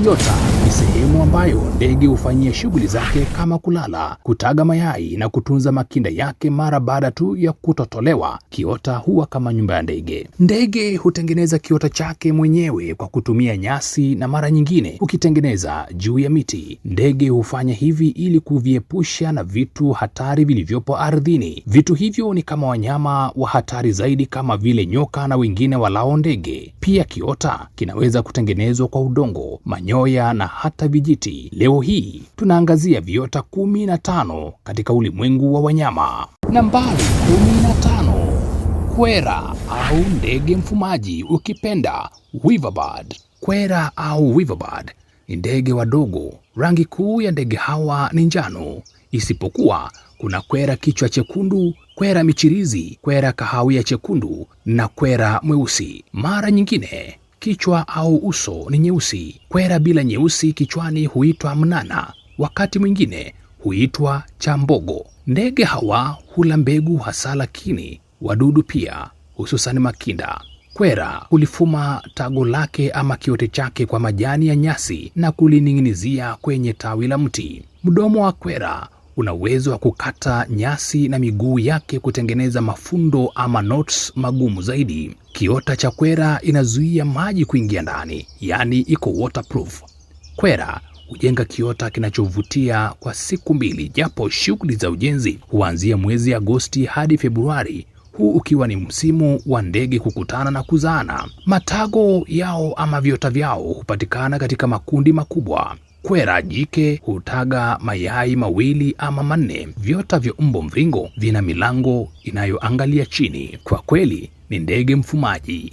Kiota ni sehemu ambayo ndege hufanyia shughuli zake kama kulala, kutaga mayai na kutunza makinda yake mara baada tu ya kutotolewa. Kiota huwa kama nyumba ya ndege. Ndege hutengeneza kiota chake mwenyewe kwa kutumia nyasi na mara nyingine hukitengeneza juu ya miti. Ndege hufanya hivi ili kuviepusha na vitu hatari vilivyopo ardhini. Vitu hivyo ni kama wanyama wa hatari zaidi kama vile nyoka na wengine walao ndege. Pia kiota kinaweza kutengenezwa kwa udongo, manyoya na hata vijiti. Leo hii tunaangazia viota 15 katika ulimwengu wa wanyama. Nambari 15. Kwera au ndege mfumaji, ukipenda weaverbird. Kwera au weaverbird ni ndege wadogo. Rangi kuu ya ndege hawa ni njano, isipokuwa kuna kwera kichwa-chekundu, kwera michirizi, kwera kahawiachekundu na kwera mweusi. Mara nyingine kichwa au uso ni nyeusi. Kwera bila nyeusi kichwani huitwa mnana, wakati mwingine huitwa chambogo. Ndege hawa hula mbegu hasa, lakini wadudu pia, hususan makinda. Kwera hulifuma tago lake ama kiote chake kwa majani ya nyasi na kulining'inizia kwenye tawi la mti. Mdomo wa kwera una uwezo wa kukata nyasi na miguu yake kutengeneza mafundo ama knots magumu zaidi. Kiota cha kwera inazuia maji kuingia ndani, yani iko waterproof. Kwera hujenga kiota kinachovutia kwa siku 2, japo shughuli za ujenzi huanzia mwezi Agosti hadi Februari, huu ukiwa ni msimu wa ndege kukutana na kuzaana. Matago yao ama viota vyao hupatikana katika makundi makubwa. Kwera jike hutaga mayai 2 ama 4. Viota vya umbo mviringo vina milango inayoangalia chini. Kwa kweli ni ndege mfumaji.